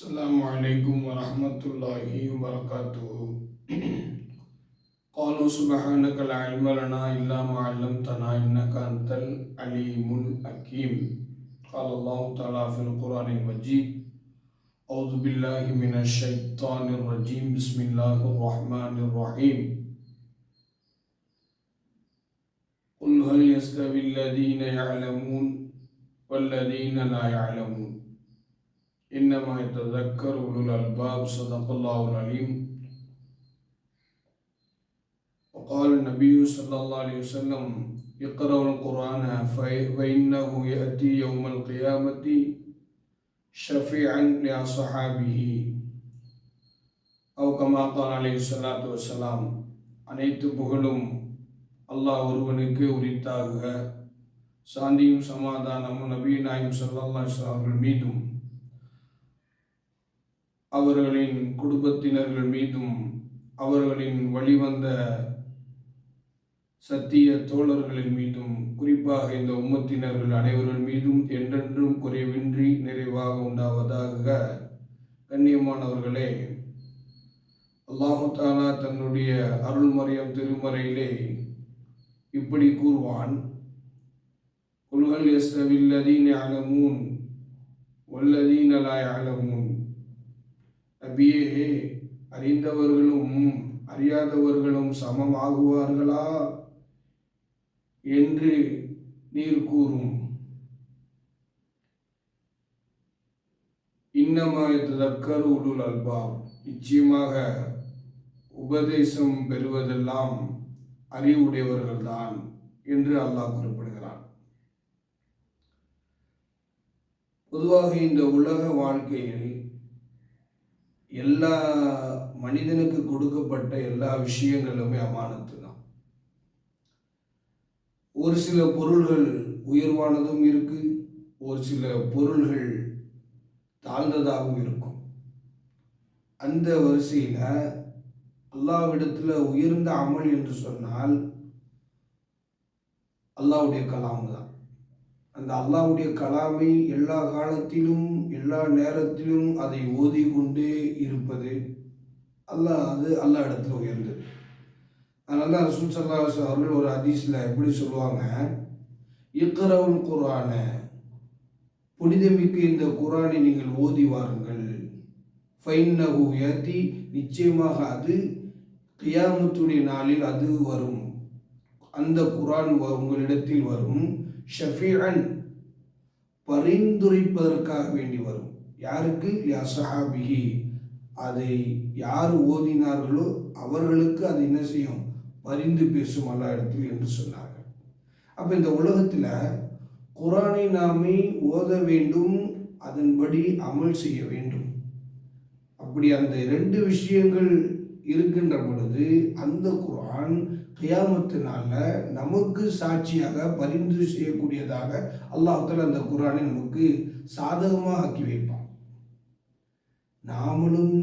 السلام عليكم ورحمة الله وبركاته. قالوا سبحانك لا علم لنا إلا ما علمتنا إنك أنت العليم الحكيم. قال الله تعالى في القرآن المجيد: أعوذ بالله من الشيطان الرجيم بسم الله الرحمن الرحيم. قل هل يستوي الذين يعلمون والذين لا يعلمون إنما يتذكر أولو الألباب. صدق الله العليم. وقال النبي صلى الله عليه وسلم: اقرأوا القرآن فإنه يأتي يوم القيامة شفيعا لأصحابه أو كما قال عليه الصلاة والسلام. அனைத்து புகழும் அல்லாஹ் ஒருவனுக்கு உரித்தாக. சாந்தியும் சமாதானமும் நபி நாயகம் ஸல்லல்லாஹு அலைஹி வஸல்லம் அவர்கள் மீதும் அவர்களின் குடும்பத்தினர்கள் மீதும் அவர்களின் வழிவந்த சத்திய தோழர்களின் மீதும் குறிப்பாக இந்த உம்மத்தினர்கள் அனைவர்கள் மீதும் என்றென்றும் குறைவின்றி நிறைவாக உண்டாவதாக. கண்ணியமானவர்களே, அல்லாஹு தஆலா தன்னுடைய அருள்மறையம் திருமறையிலே இப்படி கூறுவான்: குல் ஹல் யஸ்தவில் லதீன யஅலமூன் வல்லதீன லா யஅலமூன். நபியே, அறிந்தவர்களும் அறியாதவர்களும் சமமாகுவார்களா என்று நீர் கூறும். இன்னமா யதக்கரு உலுல் அல்பாப். நிச்சயமாக உபதேசம் பெறுவதெல்லாம் அறிவுடையவர்கள்தான் என்று அல்லாஹ் குறிப்பிடுகிறான். பொதுவாக இந்த உலக வாழ்க்கையில் எல்லா மனிதனுக்கு கொடுக்கப்பட்ட எல்லா விஷயங்களுமே அமானத்து தான். ஒரு சில பொருள்கள் உயர்வானதும் இருக்கு, ஒரு சில பொருள்கள் தாழ்ந்ததாகவும் இருக்கும். அந்த வரிசையில் அல்லாஹ்விடத்தில் உயர்ந்த அமல் என்று சொன்னால் அல்லாஹ்வுடைய கலாம் தான். அந்த அல்லாஹ்வுடைய கலாமை எல்லா காலத்திலும் எல்லா நேரத்திலும் அதை ஓதிக்கொண்டே இருப்பது அல்லாஹ் இடத்துல உயர்ந்தது. அதனால தான் ரசூல் ஸல்லல்லாஹு அலைஹி வஸல்லம் அவர்கள் ஒரு ஹதீஸில் எப்படி சொல்லுவாங்க: இக்ரவுல் குர்ஆன, புனிதமிக்க இந்த குர்ஆனை நீங்கள் ஓதி வாருங்கள். ஃபைன்னஹு யதி, நிச்சயமாக அது கியாமத்துடைய நாளில் அது வரும். அந்த குர்ஆன் உங்களிடத்தில் வரும். ஷஃபீஅன், பரிந்துரைப்பதற்காக வேண்டி வரும். யாருக்கு? லிஅஸ்ஹாபிஹி, அதை யார் ஓதினார்களோ அவர்களுக்கு அது என்ன செய்யும்? பரிந்து பேசும் அல்லாஹ் இடத்தில் என்று சொன்னார்கள். அப்போ இந்த உலகத்தில் குர்ஆனை நாமே ஓத வேண்டும், அதன்படி அமல் செய்ய வேண்டும். அப்படி அந்த ரெண்டு விஷயங்கள் இருக்கின்ற பொழுது அந்த குர்ஆன் கியாமத்தினால நமக்கு சாட்சியாக பரிந்து செய்யக்கூடியதாக அல்லாஹ் தஆலா அந்த குர்ஆனை நமக்கு சாதகமாக ஆக்கி வைப்பான். நாமளும்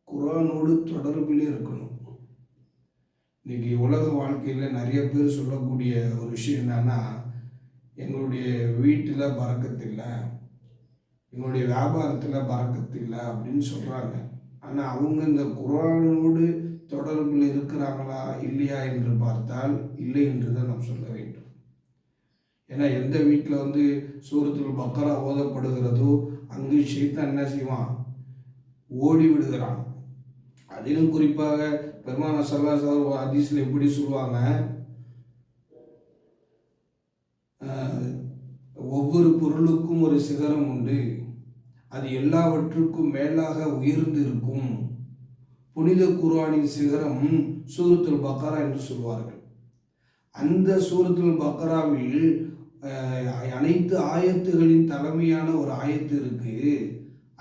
குர்ஆனோடு தொடர்பிலே இருக்கணும். இன்னைக்கு உலக வாழ்க்கையில் நிறைய பேர் சொல்லக்கூடிய ஒரு விஷயம் என்னன்னா, எங்களுடைய வீட்டில் பரக்கத்தில்லை, எங்களுடைய வியாபாரத்தில் பரக்கத்தில்லை அப்படின்னு சொல்கிறாங்க. ஆனால் அவங்க இந்த குர்ஆனோடு தொடர்பில் இருக்கிறாங்களா இல்லையா என்று பார்த்தால் இல்லை என்று தான் நாம் சொல்ல வேண்டும். ஏன்னா எந்த வீட்டில் சூரத்துல் பக்கரா ஓதப்படுகிறதோ அங்கு ஷைத்தான் என்ன செய்வான்? ஓடி விடுகிறான். அதிலும் குறிப்பாக பெருமானார் ஸல்லல்லாஹு அலைஹி வஸல்லம் ஹதீஸில் எப்படி சொல்லுவாங்க: ஒவ்வொரு பொருளுக்கும் ஒரு சிகரம் உண்டு, அது எல்லாவற்றுக்கும் மேலாக உயர்ந்து இருக்கும். புனித குர்ஆனின் சிகரம் சூரத்துல் பக்கரா என்று சொல்வார்கள். அந்த சூரத்துல் பக்கராவில் அனைத்து ஆயத்துகளின் தலைமையான ஒரு ஆயத்து இருக்கு.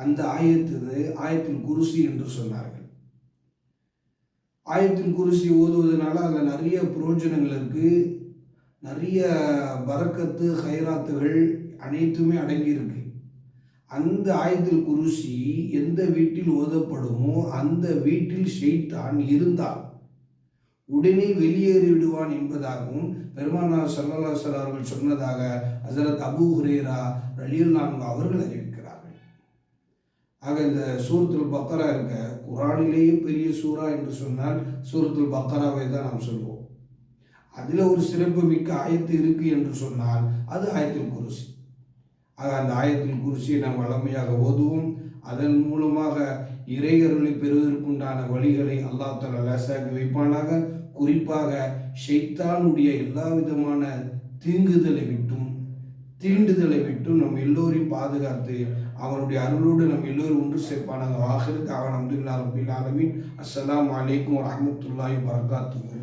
அந்த ஆயத்துல் குர்சி என்று சொன்னார்கள். ஆயத்துல் குர்சி ஓதுவதனால அதில் நிறைய பிரயோஜனங்கள் இருக்கு, நிறைய பரக்கத்து ஹைராத்துகள் அனைத்துமே அடங்கியிருக்கு. அந்த ஆயத்துல் குர்சி எந்த வீட்டில் ஓதப்படுமோ அந்த வீட்டில் ஷைத்தான் இருந்தால் உடனே வெளியேறி விடுவான் என்பதாகவும் பெருமானார் ஸல்லல்லாஹு அலைஹி வஸல்லம் அவர்கள் சொன்னதாக ஹஸரத் அபூ ஹுரைரா ரலியல்லாஹு அன்ஹு அவர்கள் அறிவிக்கிறார்கள். ஆக இந்த சூரத்துல் பக்கரா இருக்க குரானிலேயே பெரிய சூரா என்று சொன்னால் சூரத்துல் பக்கராவை தான் நாம் சொல்வோம். அதில் ஒரு சிறப்பு மிக்க ஆயத்து இருக்குது என்று சொன்னால் அது ஆயத்துல் குர்சி. ஆக அந்த ஆயத்துல் குர்சியை நாம் வளமையாக ஓதுவோம். அதன் மூலமாக இறையருளை பெறுவதற்குண்டான வழிகளை அல்லாஹ் தஆலா லேசாக்கி வைப்பானாக. குறிப்பாக ஷைத்தானுடைய எல்லா விதமான தீங்குதலை விட்டும் தீண்டுதலை விட்டும் நம் எல்லோரையும் பாதுகாத்து அவனுடைய அருளோடு நம் எல்லோரும் ஒன்று சேர்ப்பானாங்க. ஆகிரு தாவன் அல்ஹம்துலில்லாஹி ரப்பில் ஆலமீன். அஸ்ஸலாமு அலைக்கும் வரஹ்மத்துல்லாஹி வபரகாத்துஹு.